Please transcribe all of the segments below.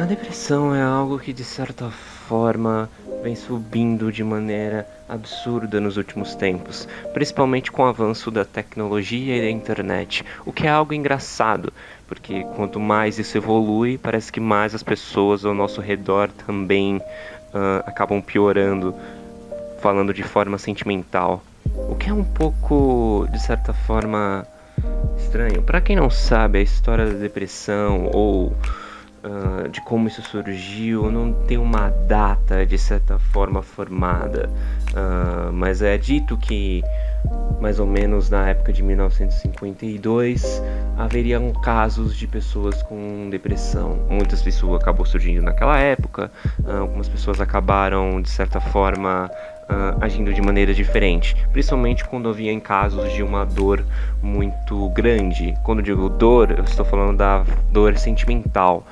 A depressão é algo que, de certa forma, vem subindo de maneira absurda nos últimos tempos, principalmente com o avanço da tecnologia e da internet, o que é algo engraçado, porque quanto mais isso evolui, parece que mais as pessoas ao nosso redor também acabam piorando, falando de forma sentimental, o que é um pouco, de certa forma, estranho. Para quem não sabe a história da depressão ou de como isso surgiu, não tem uma data de certa forma formada, mas é dito que mais ou menos na época de 1952 haveriam casos de pessoas com depressão. Muitas pessoas acabou surgindo naquela época, algumas pessoas acabaram de certa forma agindo de maneira diferente, principalmente quando havia em casos de uma dor muito grande. Quando eu digo dor, eu estou falando da dor sentimental,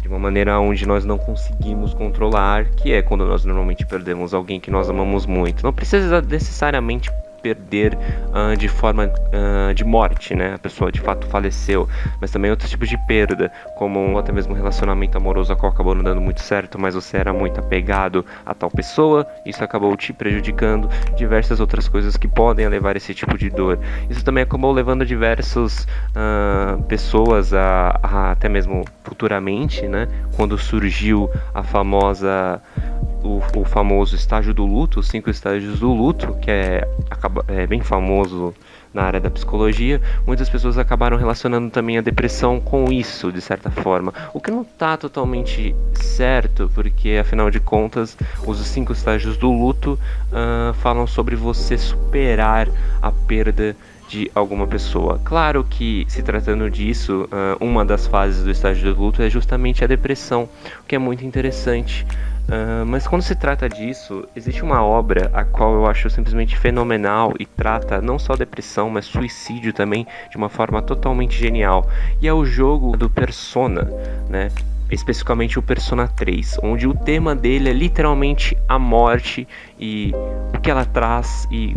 de uma maneira onde nós não conseguimos controlar, que é quando nós normalmente perdemos alguém que nós amamos muito. Não precisa necessariamente perder de forma de morte, né? A pessoa de fato faleceu, mas também outros tipos de perda, como até mesmo um relacionamento amoroso a qual acabou não dando muito certo, mas você era muito apegado a tal pessoa, isso acabou te prejudicando, diversas outras coisas que podem levar a esse tipo de dor. Isso também acabou levando diversas pessoas até mesmo futuramente, né? Quando surgiu a famosa o famoso estágio do luto, os 5 estágios do luto, que é bem famoso na área da psicologia, muitas pessoas acabaram relacionando também a depressão com isso, de certa forma, o que não está totalmente certo, porque afinal de contas, os 5 estágios do luto falam sobre você superar a perda de alguma pessoa. Claro que, se tratando disso, uma das fases do estágio do luto é justamente a depressão, o que é muito interessante. Mas quando se trata disso, existe uma obra a qual eu acho simplesmente fenomenal e trata não só depressão, mas suicídio também de uma forma totalmente genial. E é o jogo do Persona, né? Especificamente o Persona 3, onde o tema dele é literalmente a morte e o que ela traz e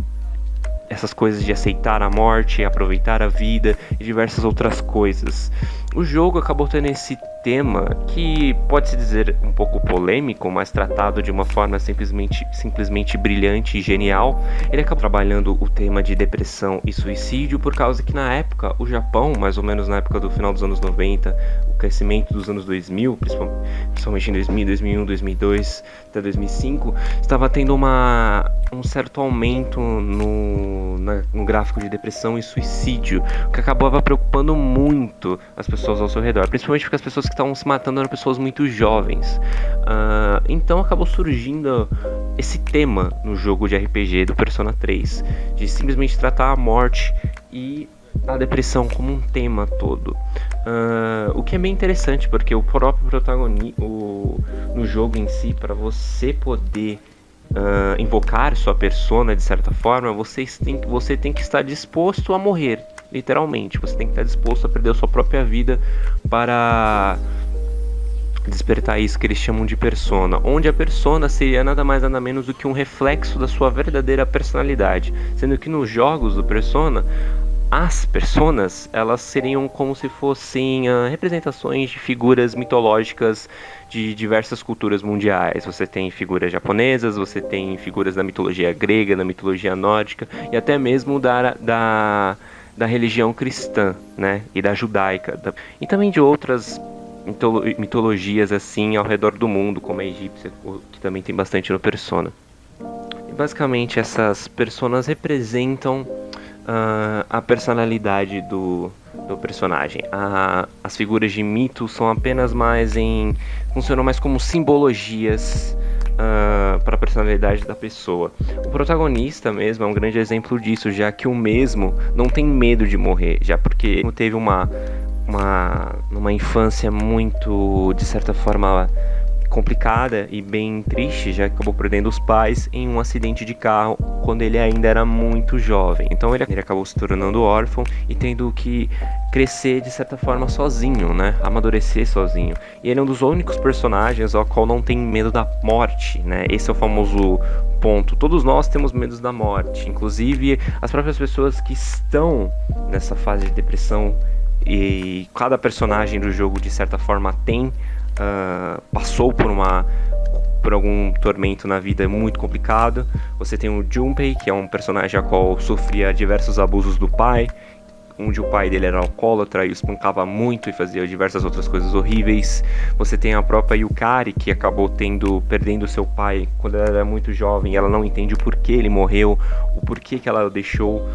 essas coisas de aceitar a morte, aproveitar a vida e diversas outras coisas. O jogo acabou tendo esse tema que pode-se dizer um pouco polêmico, mas tratado de uma forma simplesmente brilhante e genial. Ele acabou trabalhando o tema de depressão e suicídio por causa que na época o Japão, mais ou menos na época do final dos anos 90, o crescimento dos anos 2000, principalmente em 2000, 2001, 2002 até 2005, estava tendo um certo aumento no gráfico de depressão e suicídio, o que acabava preocupando muito as pessoas ao seu redor, principalmente porque as pessoas que estavam se matando eram pessoas muito jovens. Então acabou surgindo esse tema no jogo de RPG do Persona 3, de simplesmente tratar a morte e a depressão como um tema todo. O que é bem interessante, porque o próprio protagonista no jogo em si, para você poder invocar sua persona de certa forma, você tem que estar disposto a morrer, literalmente. Você tem que estar disposto a perder a sua própria vida para despertar isso que eles chamam de persona, onde a persona seria nada mais nada menos do que um reflexo da sua verdadeira personalidade, sendo que nos jogos do Persona as personas, elas seriam como se fossem representações de figuras mitológicas de diversas culturas mundiais. Você tem figuras japonesas, você tem figuras da mitologia grega, da mitologia nórdica e até mesmo da religião cristã, né? E da judaica. E também de outras mitologias assim ao redor do mundo, como a egípcia, que também tem bastante no Persona. E basicamente essas personas representam a personalidade do personagem. As figuras de mito são apenas funcionam mais como simbologias para a personalidade da pessoa. O protagonista mesmo é um grande exemplo disso, já que o mesmo não tem medo de morrer, já porque teve uma infância muito, de certa forma, complicada e bem triste, já que acabou perdendo os pais em um acidente de carro quando ele ainda era muito jovem. Então ele acabou se tornando órfão e tendo que crescer de certa forma sozinho, né? Amadurecer sozinho. E ele é um dos únicos personagens ao qual não tem medo da morte, né? Esse é o famoso ponto. Todos nós temos medo da morte, inclusive as próprias pessoas que estão nessa fase de depressão e cada personagem do jogo de certa forma passou por algum tormento na vida muito complicado. Você tem o Junpei, que é um personagem a qual sofria diversos abusos do pai, onde o pai dele era alcoólatra e o espancava muito e fazia diversas outras coisas horríveis. Você tem a própria Yukari, que acabou perdendo seu pai quando ela era muito jovem, e ela não entende o porquê ele morreu, o porquê que ela o deixou,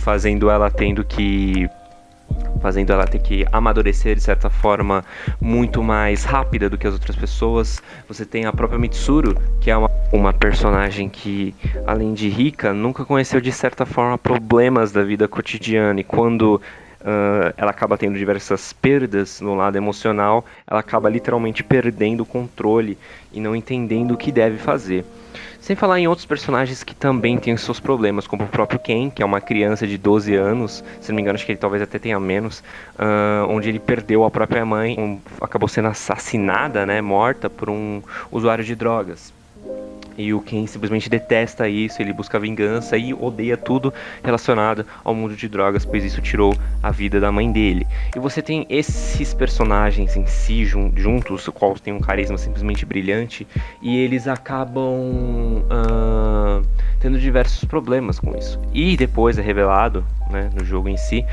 fazendo ela ter que amadurecer de certa forma muito mais rápida do que as outras pessoas. Você tem a própria Mitsuru, que é uma personagem que, além de rica, nunca conheceu de certa forma problemas da vida cotidiana, e quando ela acaba tendo diversas perdas no lado emocional, ela acaba literalmente perdendo o controle e não entendendo o que deve fazer. Sem falar em outros personagens que também têm os seus problemas, como o próprio Ken, que é uma criança de 12 anos, se não me engano, acho que ele talvez até tenha menos, onde ele perdeu a própria mãe, acabou sendo assassinada, né, morta por um usuário de drogas. E o Ken simplesmente detesta isso, ele busca vingança e odeia tudo relacionado ao mundo de drogas, pois isso tirou a vida da mãe dele. E você tem esses personagens em si juntos, os quais têm um carisma simplesmente brilhante, e eles acabam tendo diversos problemas com isso. E depois é revelado, né, no jogo em si,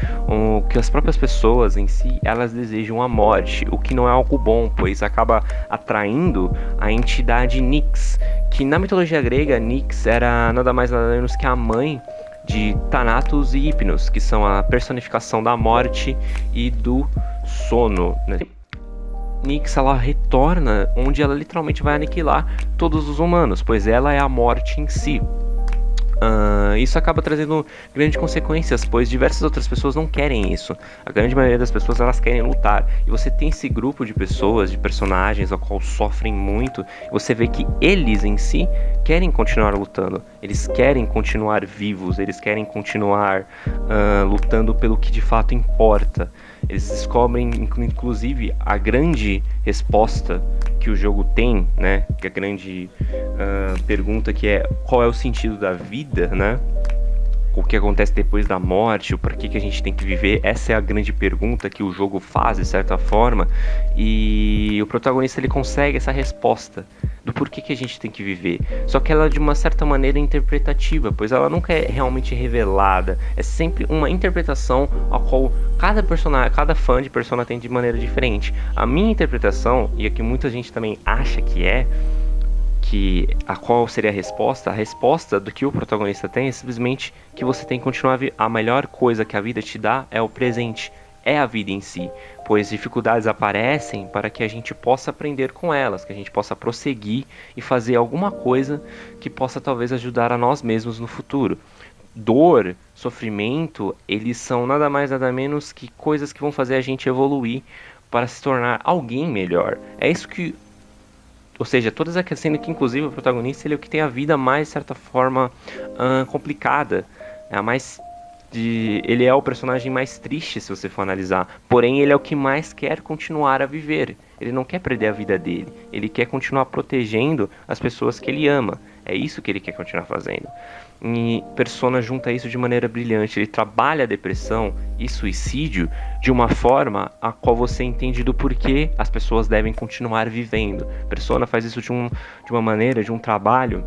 que as próprias pessoas em si, elas desejam a morte, o que não é algo bom, pois acaba atraindo a entidade Nyx, que na mitologia grega, Nyx era nada mais nada menos que a mãe de Thanatos e Hypnos, que são a personificação da morte e do sono, né? Nyx, ela retorna onde ela literalmente vai aniquilar todos os humanos, pois ela é a morte em si. Isso acaba trazendo grandes consequências, pois diversas outras pessoas não querem isso. A grande maioria das pessoas, elas querem lutar. E você tem esse grupo de pessoas, de personagens, ao qual sofrem muito. E você vê que eles em si querem continuar lutando. Eles querem continuar vivos. Eles querem continuar lutando pelo que de fato importa. Eles descobrem, inclusive, a grande resposta que o jogo tem, né? Que a grande pergunta, que é: qual é o sentido da vida, né? O que acontece depois da morte, o porquê que a gente tem que viver. Essa é a grande pergunta que o jogo faz, de certa forma, e o protagonista, ele consegue essa resposta do porquê que a gente tem que viver. Só que ela, de uma certa maneira, é interpretativa, pois ela nunca é realmente revelada. É sempre uma interpretação a qual cada personagem, cada fã de Persona tem de maneira diferente. A minha interpretação, e a que muita gente também acha que a qual seria a resposta do que o protagonista tem é simplesmente que você tem que continuar a melhor coisa que a vida te dá é o presente, é a vida em si, pois dificuldades aparecem para que a gente possa aprender com elas, que a gente possa prosseguir e fazer alguma coisa que possa talvez ajudar a nós mesmos no futuro. Dor, sofrimento, eles são nada mais nada menos que coisas que vão fazer a gente evoluir para se tornar alguém melhor. É isso que, ou seja, todas aquelas, sendo que inclusive o protagonista, ele é o que tem a vida mais, de certa forma, complicada. Ele é o personagem mais triste, se você for analisar. Porém, ele é o que mais quer continuar a viver. Ele não quer perder a vida dele. Ele quer continuar protegendo as pessoas que ele ama. É isso que ele quer continuar fazendo. E Persona junta isso de maneira brilhante. Ele trabalha a depressão e suicídio de uma forma a qual você entende do porquê as pessoas devem continuar vivendo. Persona faz isso de uma maneira, de um trabalho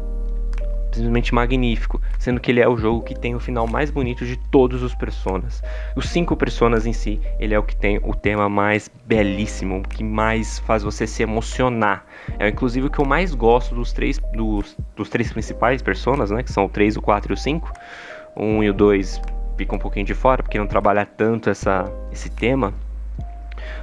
simplesmente magnífico, sendo que ele é o jogo que tem o final mais bonito de todos os Personas. Os 5 Personas em si, ele é o que tem o tema mais belíssimo, o que mais faz você se emocionar. É inclusive o que eu mais gosto dos três principais Personas, né, que são o 3, o 4 e o 5. O 1 e o 2 ficam um pouquinho de fora, porque não trabalha tanto esse tema,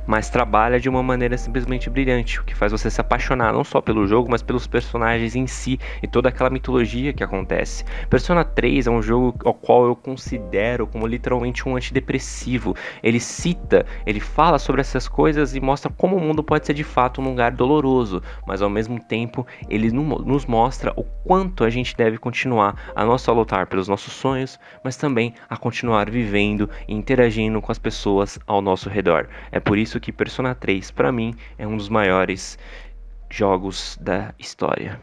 mas trabalha de uma maneira simplesmente brilhante, o que faz você se apaixonar não só pelo jogo, mas pelos personagens em si e toda aquela mitologia que acontece. Persona 3 é um jogo ao qual eu considero como literalmente um antidepressivo. Ele fala sobre essas coisas e mostra como o mundo pode ser de fato um lugar doloroso, mas ao mesmo tempo ele nos mostra o quanto a gente deve continuar a não só lutar pelos nossos sonhos, mas também a continuar vivendo e interagindo com as pessoas ao nosso redor. É por isso que Persona 3, para mim, é um dos maiores jogos da história.